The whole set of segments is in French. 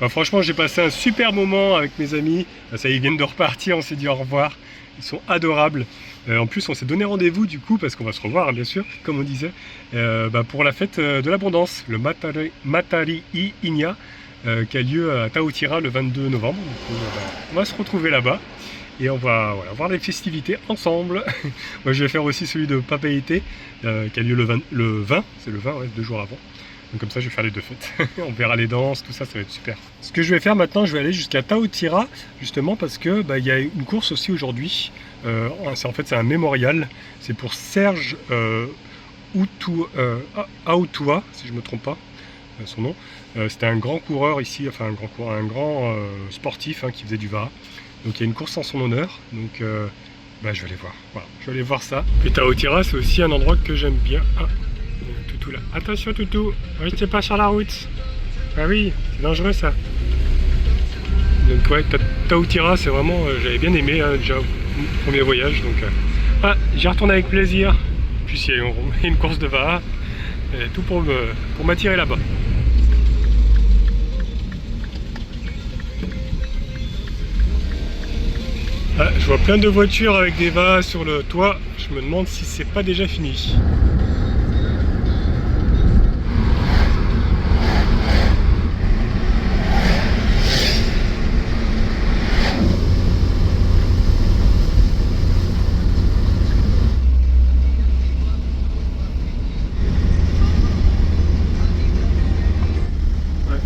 Bah, franchement, j'ai passé un super moment avec mes amis. Ça, ils viennent de repartir, on s'est dit au revoir. Ils sont adorables. En plus, on s'est donné rendez-vous du coup, parce qu'on va se revoir, hein, bien sûr, comme on disait, pour la fête de l'abondance, le Matari I Inya, qui a lieu à Taotira le 22 novembre. Donc, on va se retrouver là-bas et on va voilà, voir les festivités ensemble. Moi, je vais faire aussi celui de Papeete, qui a lieu le 20, c'est le 20, ouais, 2 jours avant. Donc comme ça, je vais faire les deux fêtes. On verra les danses, tout ça, ça va être super. Ce que je vais faire maintenant, je vais aller jusqu'à Taotira, justement parce que il y a une course aussi aujourd'hui. En fait, c'est un mémorial. C'est pour Serge Aoutoua, si je ne me trompe pas, son nom. C'était un grand coureur ici, enfin un grand sportif, hein, qui faisait du VARA. Donc il y a une course en son honneur. Donc je vais aller voir. Voilà, je vais aller voir ça. Et Taotira, c'est aussi un endroit que j'aime bien. Ah, Toutou là. Attention Toutou, restez pas sur la route. Ah oui, c'est dangereux ça. Donc ouais, Taotira, c'est vraiment, j'avais bien aimé hein, déjà mon premier voyage. Donc j'y retourne avec plaisir. Puis il y a une course de VARA, tout pour m'attirer là-bas. Ah, je vois plein de voitures avec des VARA sur le toit. Je me demande si c'est pas déjà fini.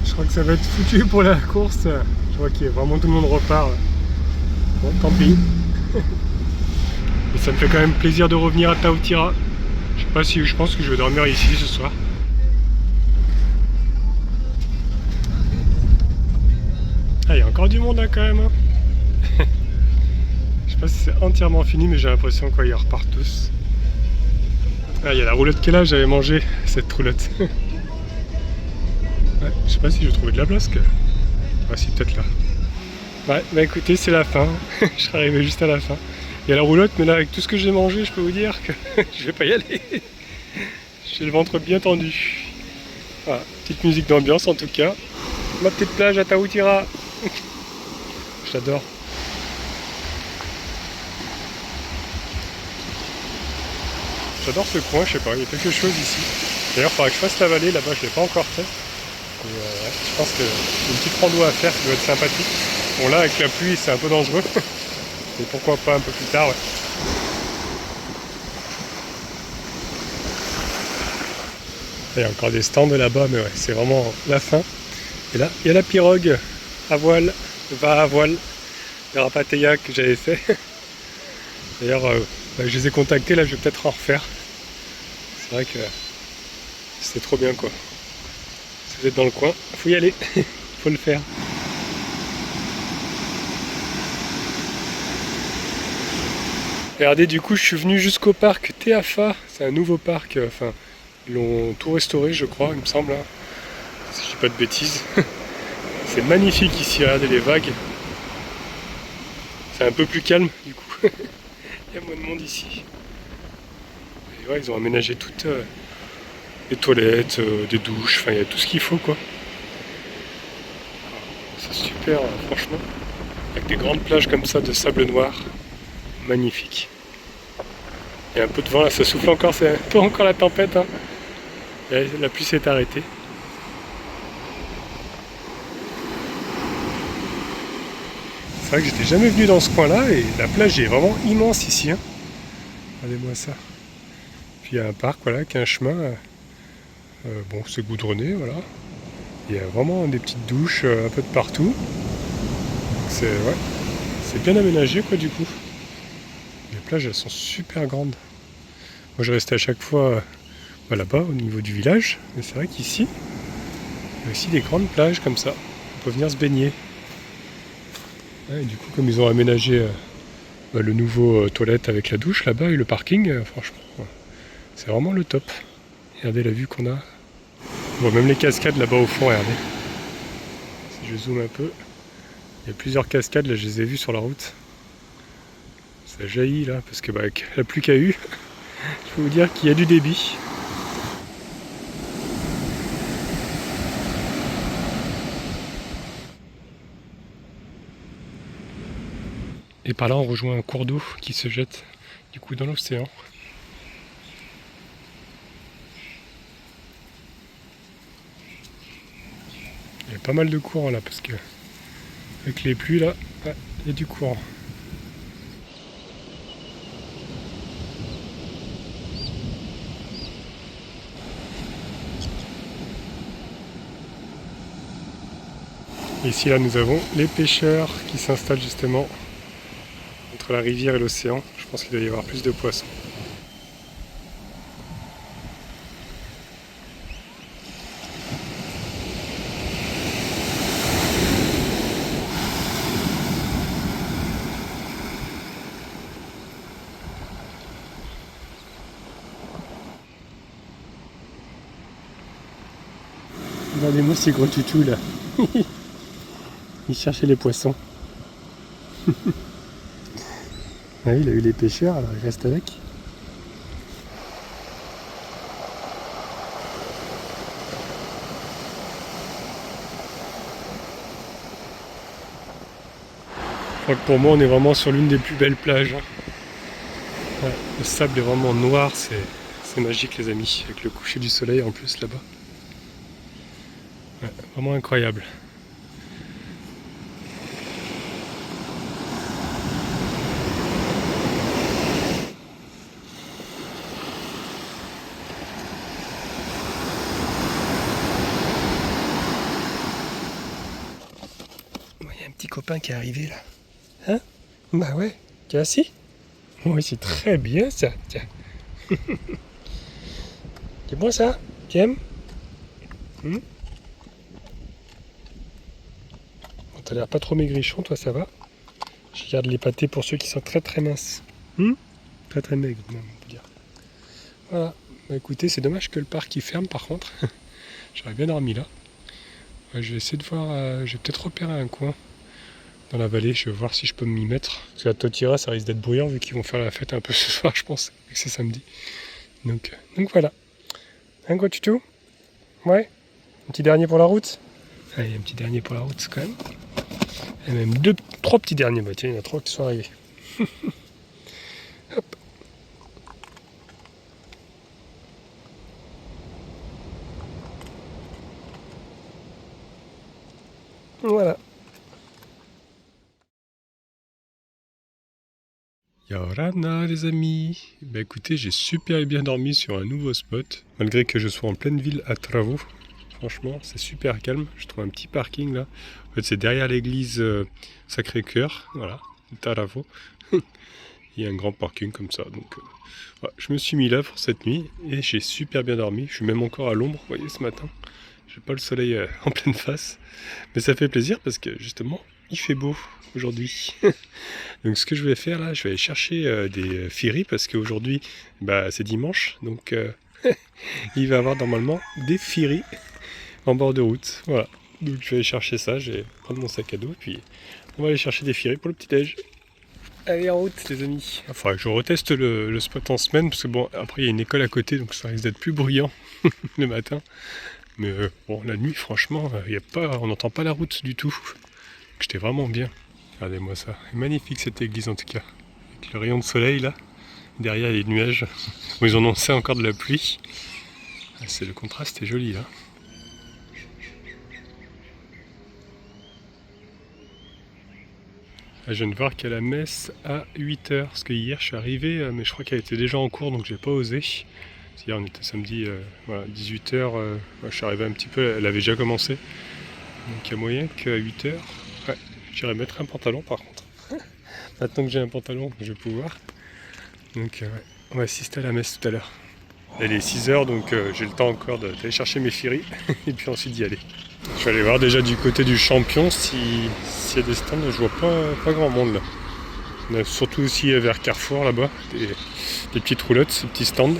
Je crois que ça va être foutu pour la course. Je vois qu'il y a vraiment tout le monde repart. Bon, tant pis. Mais ça me fait quand même plaisir de revenir à Taotira. Je sais pas si je pense que je vais dormir ici ce soir. Ah, il y a encore du monde là quand même. Hein. Je sais pas si c'est entièrement fini, mais j'ai l'impression qu'ils repartent tous. Ah, il y a la roulotte qui est là, j'avais mangé cette roulotte. Ouais, je sais pas si je vais trouver de la place. Ah si, peut-être là. Ouais, bah écoutez, c'est la fin. Je serais arrivé juste à la fin. Il y a la roulotte, mais là, avec tout ce que j'ai mangé, je peux vous dire que je vais pas y aller. J'ai le ventre bien tendu. Voilà, petite musique d'ambiance en tout cas. Ma petite plage à Taotira. J'adore. J'adore ce coin, je sais pas, il y a quelque chose ici. D'ailleurs, il faudra que je fasse la vallée là-bas, je l'ai pas encore fait. Et ouais, je pense que une petite rando à faire qui doit être sympathique. Bon là avec la pluie c'est un peu dangereux. Et pourquoi pas un peu plus tard, ouais. Il y a encore des stands là-bas, mais ouais, c'est vraiment la fin. Et là, il y a la pirogue à voile, va à voile, le Rapateia que j'avais fait. D'ailleurs, je les ai contactés, là je vais peut-être en refaire. C'est vrai que c'était trop bien quoi. Si vous êtes dans le coin, faut y aller, faut le faire. Regardez, du coup, je suis venu jusqu'au parc Teafa. C'est un nouveau parc, enfin, ils l'ont tout restauré, je crois, il me semble, hein, si je dis pas de bêtises. C'est magnifique ici, regardez les vagues. C'est un peu plus calme, du coup. Il y a moins de monde ici. Et ouais, ils ont aménagé toutes les toilettes, des douches, enfin, il y a tout ce qu'il faut, quoi. C'est super, franchement. Avec des grandes plages comme ça de sable noir. Magnifique. Il y a un peu de vent là, ça souffle encore, c'est un peu encore la tempête. Hein. La pluie s'est arrêtée. C'est vrai que j'étais jamais venu dans ce coin là et la plage est vraiment immense ici. Hein. Regardez-moi ça. Puis il y a un parc voilà, qui a un chemin. Bon, c'est goudronné, voilà. Il y a vraiment des petites douches un peu de partout. C'est ouais, c'est bien aménagé quoi du coup. Les plages elles sont super grandes. Moi je restais à chaque fois là-bas au niveau du village, mais c'est vrai qu'ici il y a aussi des grandes plages comme ça. On peut venir se baigner. Ouais, et du coup comme ils ont aménagé le nouveau toilette avec la douche là-bas et le parking, franchement c'est vraiment le top. Regardez la vue qu'on a. On voit même les cascades là-bas au fond, regardez. Si je zoome un peu, il y a plusieurs cascades, là je les ai vues sur la route. Ça jaillit là, parce que avec la pluie qu'il y a eu, je peux vous dire qu'il y a du débit. Et par là on rejoint un cours d'eau qui se jette du coup dans l'océan. Il y a pas mal de courant là parce que avec les pluies là, ouais, il y a du courant. Et ici là nous avons les pêcheurs qui s'installent justement entre la rivière et l'océan. Je pense qu'il doit y avoir plus de poissons. Regardez-moi ces gros tutous là. Il cherchait les poissons. Ah oui, il a eu les pêcheurs, alors il reste avec. Je crois que pour moi on est vraiment sur l'une des plus belles plages. Ouais, le sable est vraiment noir, c'est magique les amis, avec le coucher du soleil en plus là-bas. Ouais, vraiment incroyable. Il y a un petit copain qui est arrivé là. Hein? Bah ouais, tu es assis? Oui, c'est très bien ça, tiens. C'est bon ça? Tu aimes? Bon, t'as l'air pas trop maigrichon, toi ça va? Je garde les pâtés pour ceux qui sont très très minces. Très très maigres, même, on peut dire. Voilà. Bah écoutez, c'est dommage que le parc il ferme par contre. J'aurais bien dormi là. Ouais, je vais essayer de voir, je vais peut-être repérer un coin dans la vallée, je vais voir si je peux m'y mettre. Parce que la Totira, ça risque d'être bruyant vu qu'ils vont faire la fête un peu ce soir, je pense, vu que c'est samedi. Donc voilà. Un gros tuto? Ouais. Un petit dernier pour la route? Allez, un petit dernier pour la route quand même. Et même trois petits derniers. Bah tiens, il y en a 3 qui sont arrivés. Hop. Voilà. Yorana les amis. Bah écoutez, j'ai super bien dormi sur un nouveau spot. Malgré que je sois en pleine ville à travaux. Franchement, c'est super calme. Je trouve un petit parking là. En fait, c'est derrière l'église Sacré-Cœur. Voilà, Taravo. Il y a un grand parking comme ça. Donc, voilà. Je me suis mis là pour cette nuit et j'ai super bien dormi. Je suis même encore à l'ombre, vous voyez, ce matin. J'ai pas le soleil en pleine face. Mais ça fait plaisir parce que justement, il fait beau aujourd'hui. Donc, ce que je vais faire là, je vais aller chercher des firis parce qu'aujourd'hui, bah, c'est dimanche. Donc, il va y avoir normalement des firis en bord de route. Voilà. Donc je vais aller chercher ça, je vais prendre mon sac à dos, puis on va aller chercher des firis pour le petit-déj. Allez en route les amis. Il faudra que je reteste le spot en semaine, parce que bon, après il y a une école à côté, donc ça risque d'être plus bruyant le matin. Mais bon, la nuit, franchement, on n'entend pas la route du tout. J'étais vraiment bien. Regardez-moi ça. Magnifique cette église en tout cas. Avec le rayon de soleil là. Derrière les nuages. Bon, ils ont annoncé encore de la pluie. C'est le contraste est joli là. Je viens de voir qu'il y a la messe à 8h, parce que hier je suis arrivé, mais je crois qu'elle était déjà en cours, donc j'ai pas osé. Hier on était samedi, voilà, 18h, je suis arrivé un petit peu, elle avait déjà commencé. Donc il y a moyen qu'à 8h, ouais, j'irai mettre un pantalon par contre. Maintenant que j'ai un pantalon, je vais pouvoir. Donc ouais, on va assister à la messe tout à l'heure. Elle est 6h, donc j'ai le temps encore d'aller chercher mes firis, et puis ensuite d'y aller. Je vais aller voir déjà du côté du champion s'il y a des stands. Je vois pas grand monde là. On a surtout aussi vers Carrefour là-bas, des petites roulottes, ces petits stands.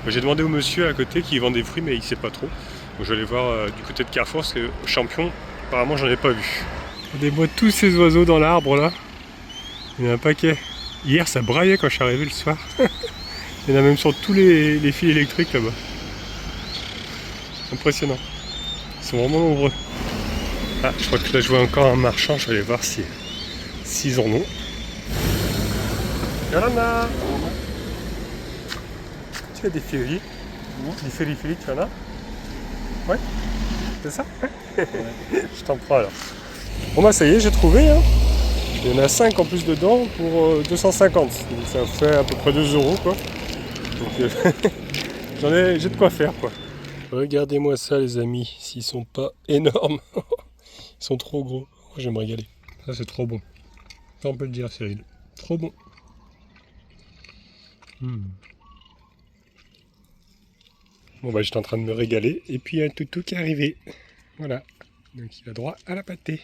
J'ai demandé au monsieur à côté qui vend des fruits mais il sait pas trop. Donc je vais aller voir du côté de Carrefour parce que au champion, apparemment j'en ai pas vu. Regardez-moi tous ces oiseaux dans l'arbre là. Il y en a un paquet. Hier ça braillait quand je suis arrivé le soir. Il y en a même sur tous les fils électriques là-bas. Impressionnant. Ils sont vraiment nombreux. Ah, je crois que là je vois encore un marchand, je vais aller voir s'ils en ont. Yolanda, tu as des ferries? Des ferries, tu en as? Ouais, c'est ça? Ouais. Je t'en prends alors. Bon bah ça y est, j'ai trouvé. Hein. Il y en a 5 en plus dedans pour 250. Donc ça fait à peu près 2 euros quoi. Donc j'ai de quoi faire quoi. Regardez-moi ça les amis, s'ils sont pas énormes. Ils sont trop gros. Oh, je vais me régaler. Ça c'est trop bon. Ça on peut le dire Cyril. Trop bon. Bon bah j'étais en train de me régaler et puis un toutou qui est arrivé. Voilà. Donc il a droit à la pâtée.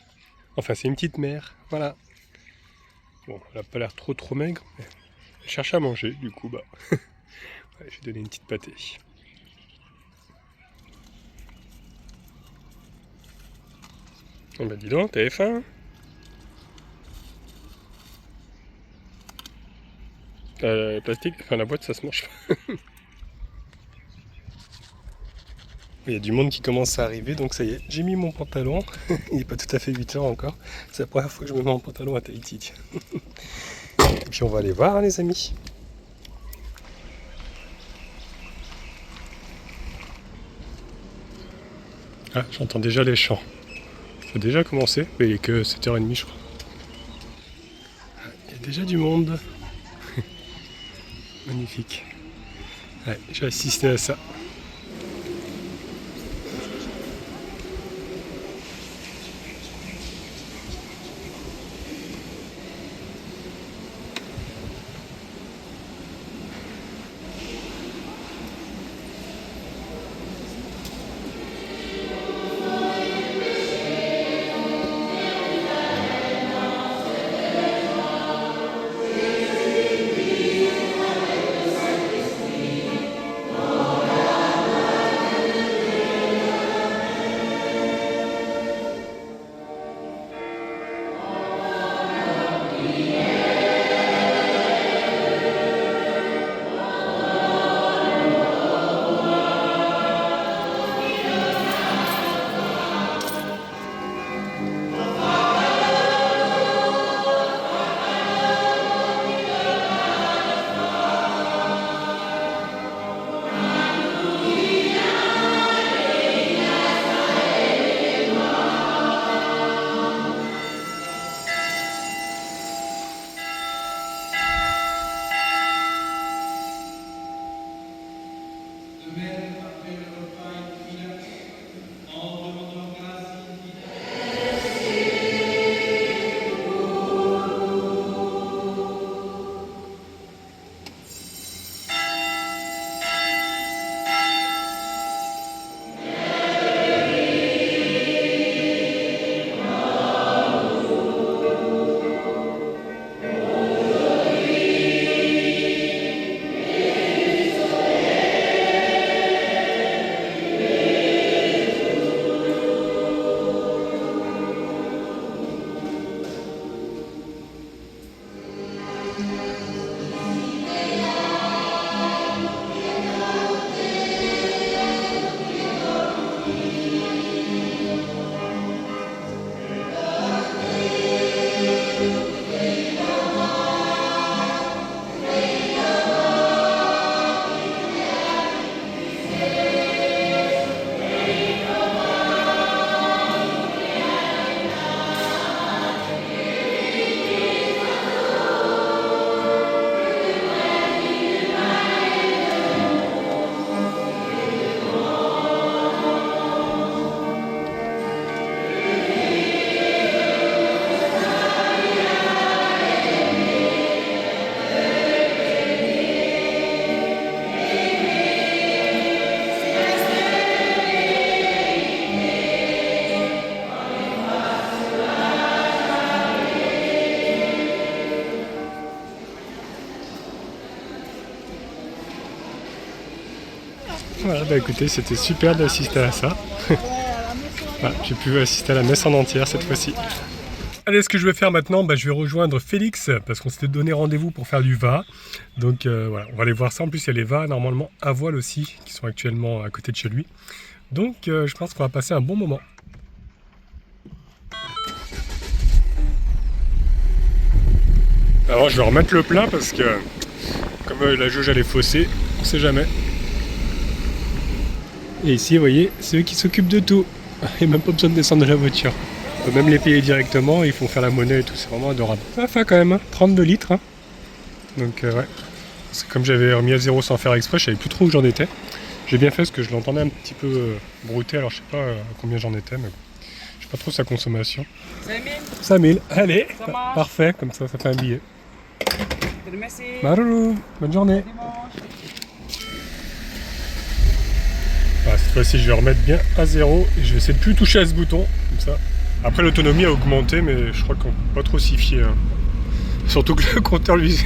Enfin c'est une petite mère. Voilà. Bon, elle a pas l'air trop maigre. Mais elle cherche à manger du coup bah. Ouais, je vais donner une petite pâtée. Oh bah dis donc, t'avais faim? Le plastique, enfin la boîte ça se mange pas. Il y a du monde qui commence à arriver, donc ça y est, j'ai mis mon pantalon. Il n'est pas tout à fait 8 heures encore. C'est la première fois que je me mets en pantalon à Tahiti. Et puis on va aller voir hein, les amis. Ah, j'entends déjà les chants. Ça a déjà commencé, mais il est que 7h30 je crois. Il y a déjà du monde. Magnifique. Ouais, j'ai assisté à ça. Voilà, bah écoutez, c'était super d'assister à ça. Voilà, j'ai pu assister à la messe en entière cette fois-ci. Allez, ce que je vais faire maintenant, bah, je vais rejoindre Félix parce qu'on s'était donné rendez-vous pour faire du VA. Donc voilà, on va aller voir ça. En plus, il y a les VA normalement à voile aussi qui sont actuellement à côté de chez lui. Donc je pense qu'on va passer un bon moment. Alors je vais remettre le plein parce que comme la jauge elle est faussée, on sait jamais. Et ici vous voyez, c'est eux qui s'occupent de tout. Il n'y a même pas besoin de descendre de la voiture. On peut même les payer directement, ils font faire la monnaie et tout, c'est vraiment adorable. Ça fait quand même, hein, 32 litres. Hein. Donc ouais. Parce que comme j'avais remis à zéro sans faire exprès, je savais plus trop où j'en étais. J'ai bien fait parce que je l'entendais un petit peu brouter, alors je sais pas à combien j'en étais, mais bon. Je sais pas trop sa consommation. 5000. 5000, allez, Ça marche. parfait, comme ça fait un billet. Merci. Marou, bonne journée. Dimanche. Voilà, cette fois-ci je vais remettre bien à zéro et je vais essayer de plus toucher à ce bouton, comme ça. Après l'autonomie a augmenté, mais je crois qu'on peut pas trop s'y fier. Hein. Surtout que le compteur lui,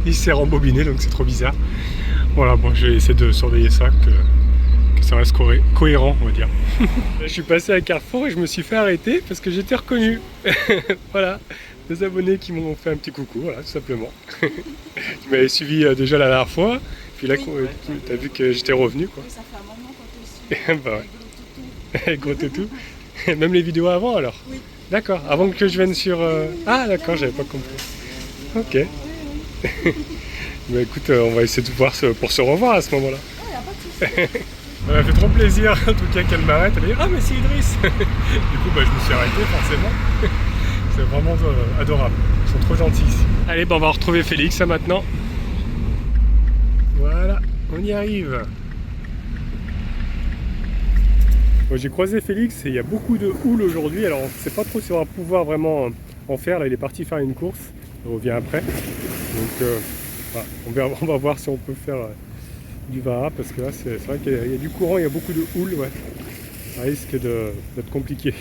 il s'est rembobiné, donc c'est trop bizarre. Voilà, bon, je vais essayer de surveiller ça, que ça reste cohérent, on va dire. Je suis passé à Carrefour et je me suis fait arrêter parce que j'étais reconnu. Voilà, des abonnés qui m'ont fait un petit coucou, voilà, tout simplement. Tu m'avais suivi déjà la dernière fois, puis là, tu as vu que j'étais revenu, quoi. Oui, ça fait un moment qu'on te suit. Bah ouais. Gros toutou. Même les vidéos avant alors? Oui. D'accord, avant que je vienne sur... Ah d'accord, j'avais pas compris. Ok. Bah écoute, on va essayer de voir pour se revoir à ce moment-là. Oh, y a pas de souci. Ça m'a fait trop plaisir en tout cas qu'elle m'arrête. Elle dit ah mais c'est Idriss. Du coup bah, je me suis arrêté forcément. C'est vraiment adorable. Ils sont trop gentils ici. Allez, bah, on va retrouver Félix là, maintenant. Voilà, on y arrive. Bon, j'ai croisé Félix et il y a beaucoup de houle aujourd'hui. Alors on ne sait pas trop si on va pouvoir vraiment en faire. Là il est parti faire une course. Il revient après. Donc voilà, on va voir si on peut faire du Vaha parce que là c'est vrai qu'il y a du courant, il y a beaucoup de houle. Ouais. Ça risque d'être compliqué.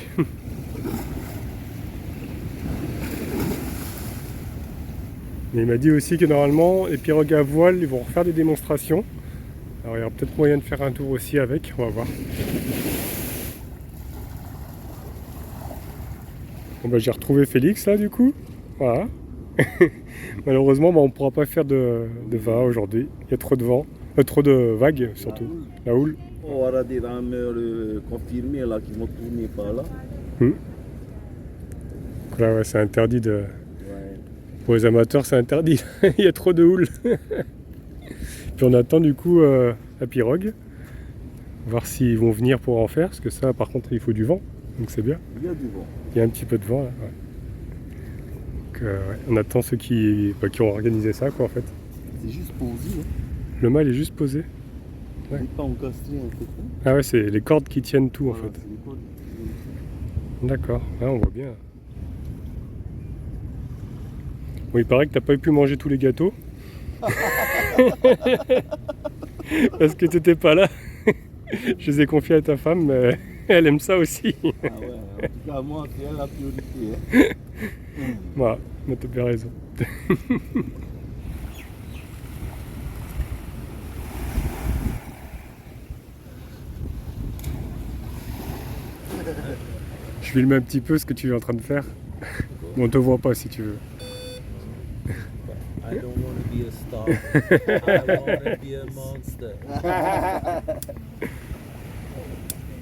Mais il m'a dit aussi que normalement les pirogues à voile ils vont refaire des démonstrations. Alors il y aura peut-être moyen de faire un tour aussi avec, on va voir. Bon bah j'ai retrouvé Félix là du coup. Voilà. Malheureusement bah, on ne pourra pas faire de Vaha aujourd'hui. Il y a trop de vent, trop de vagues surtout. La houle. On aura des rameurs confirmés là qui vont tourner par là. Là ouais c'est interdit de. Ouais. Pour les amateurs c'est interdit. Il y a trop de houle. Puis on attend du coup la pirogue. Voir s'ils vont venir pour en faire. Parce que ça par contre il faut du vent. Donc c'est bien. Il y a du vent. Il y a un petit peu de vent là. Ouais. Donc, ouais, on attend ceux qui ont organisé ça quoi en fait. C'est juste posé. Hein. Le mât il est juste posé. Ouais. Il n'est pas encastré en fait. Hein. Ah ouais c'est les cordes qui tiennent tout Voilà, en fait. c'est les cordes. D'accord, là on voit bien. Bon il paraît que t'as pas pu manger tous les gâteaux. Parce que t'étais pas là. Je les ai confiés à ta femme, mais elle aime ça aussi. Ah ouais, en tout cas moi c'est elle la priorité. Hein. Voilà, t'as bien raison. Je filme un petit peu ce que tu es en train de faire. Bon, on te voit pas si tu veux. I don't want to be a star. I want to be a monster.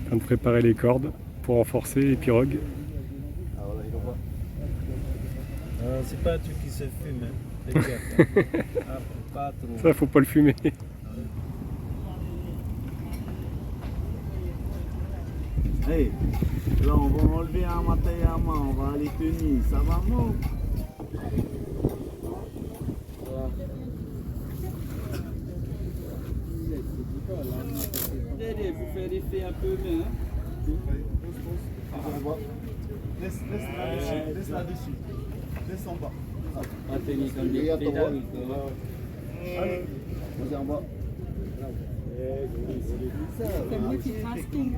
En train de préparer les cordes pour renforcer les pirogues. Ah voilà, il va. C'est pas un truc qui se fume. Hein. Fais gaffe. Hein. Ah, pas trop. Ça, faut pas le fumer. Hey, là on va enlever un matériel à main, on va aller tenir, ça va non? Vous faites l'effet un peu bien. Laisse là-dessus, laisse là-dessus. Laisse en bas. Tenir comme des pédales. Allez, vas-y en bas. C'est multitasking.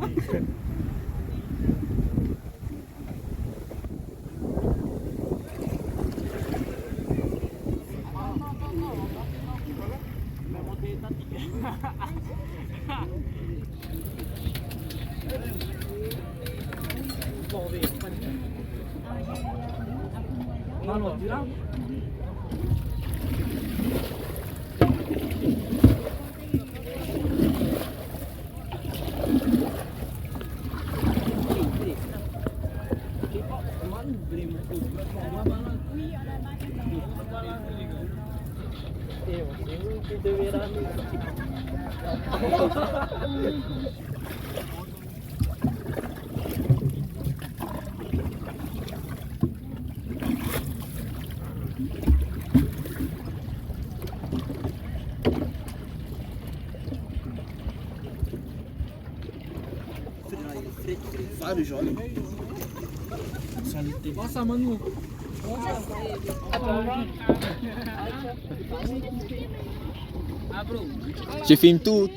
Tu filmes tout.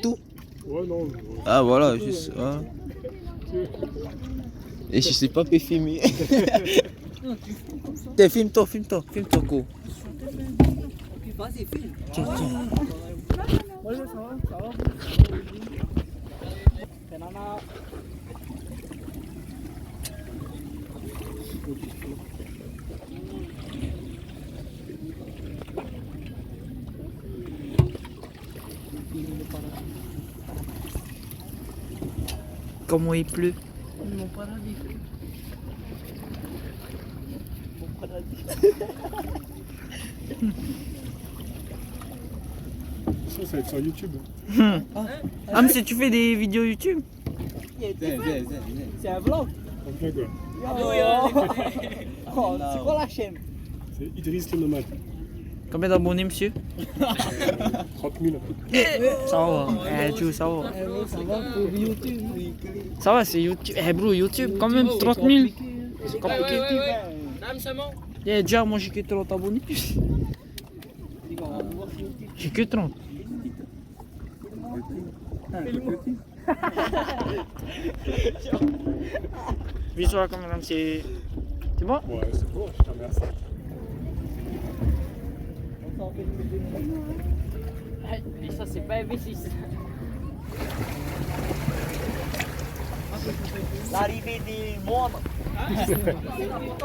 Ouais, non. Ah voilà, juste. Hein. Et je sais pas peut filmer. T'es filme-toi, go. Vas-y, filme. Tiens. Comment il pleut? Mon paradis. Ça va être sur YouTube. Ah mais si tu fais des vidéos YouTube? C'est un vlog. Enfin, quoi. Oh, c'est quoi la chaîne? C'est Idriss le nomade. Combien d'abonnés monsieur? 30 000. Ça va, tu ça va. Ça va pour YouTube. Ça va c'est YouTube. Eh bro YouTube quand même 30 000. C'est compliqué. Yeah, déjà moi j'ai que 30 abonnés. J'ai que 30. Bisous sur la caméra, c'est bon? Ouais, c'est bon, je te remercie. Et ça, c'est pas M6. L'arrivée des moines.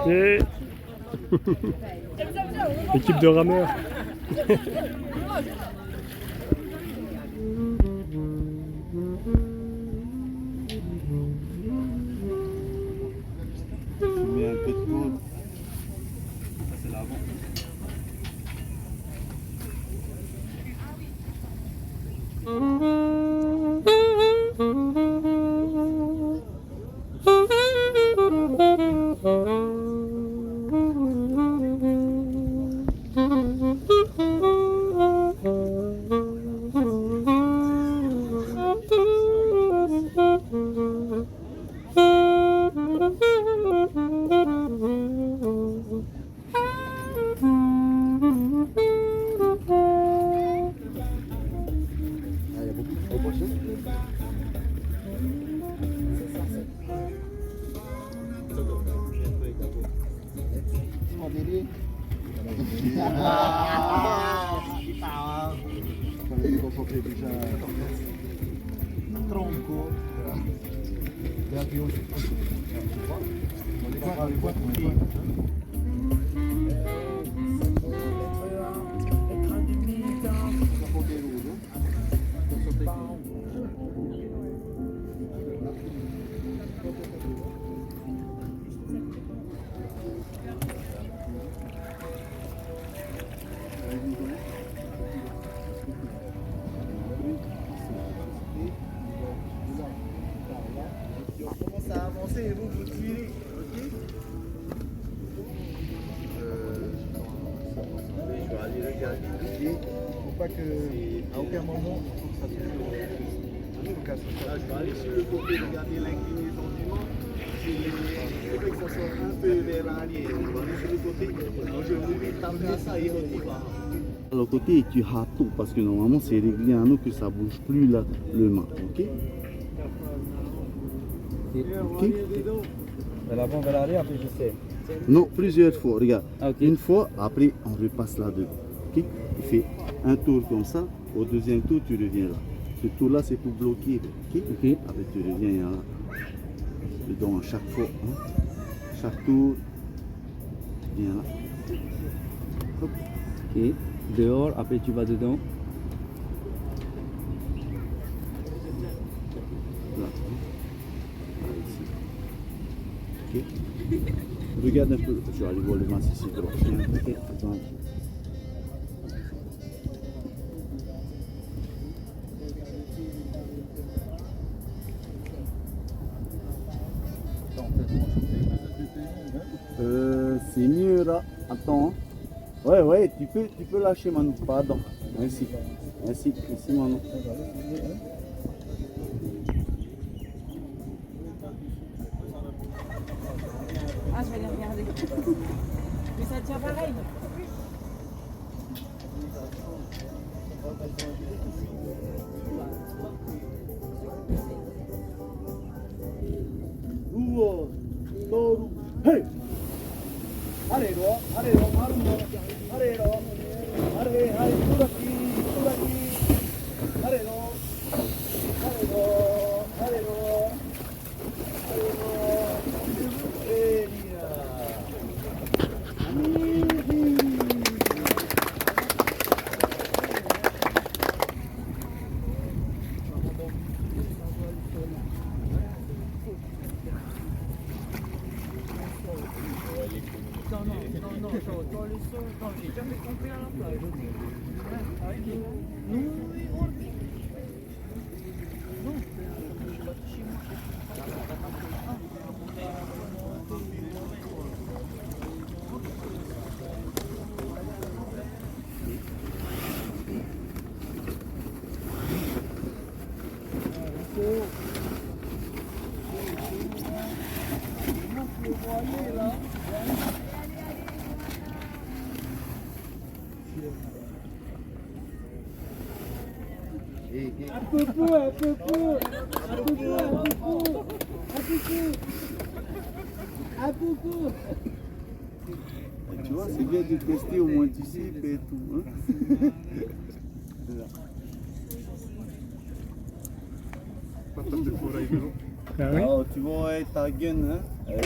Et... Équipe de rameurs. Tu mets un peu de poudre. Ça c'est l'avant. Tronco. Commence à avancer et vous tirez, ok? Je vais aller regarder ici. Faut pas que, à aucun moment, ça se là, je vais aller sur le côté, regarder l'inclinaison du vent. Il faudrait que ça soit un peu vers l'arrière. Je vais aller sur le côté. Donc je vais t'amener ça et on va. À l'autre côté, tu as tout parce que normalement c'est réglé à nous que ça bouge plus là, le mât, ok? Ok? De l'avant vers l'arrière, après je sais. Non, plusieurs fois, regarde. Ah, ok. Une fois, après on repasse là-dedans. Ok? Tu fais un tour comme ça, au deuxième tour tu reviens là. Ce tour là c'est pour bloquer. Ok? Après tu reviens là. Dedans à chaque fois. Hein? Chaque tour, tu viens là. Hop. Ok. Dehors, après tu vas dedans. Là. Ici. Ok? Regarde un peu, je vais aller voir le masque si c'est droit. Attends. C'est mieux là. Attends. Ouais, tu peux lâcher Manu. Pardon. Merci, Manu. Ah, je vais les regarder. Mais ça tient pareil. Hey! Arero, maruno, arero, tudo aqui, arero, Non, les sauts, non, j'ai jamais compris à la plage. Tu vois, c'est bien de tester, au moins tu sais, et tout. Hein? Ah oui? Alors, tu vois, ta gaine, hein,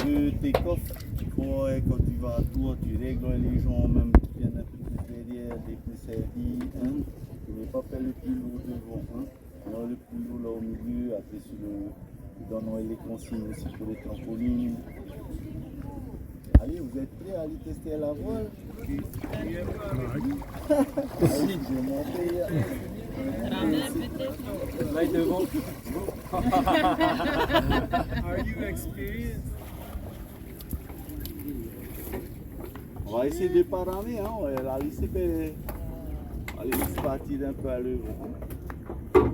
le take-off, tu vois, quand tu vas à tour, tu règles les gens même qui viennent un peu plus derrière, des plus servis, hein. Tu ne veux pas faire le plus lourd devant, hein. Alors, le plus lourd là au milieu, après sur le... Tu donnes les consignes aussi pour les trampolines. Allez, vous êtes prêts à aller tester la voile? Allez, je vais monter. Là, devant. Are you experienced? On va essayer de ne pas ramer, hein. On va la laisser, partir un peu à l'œuvre. Hein.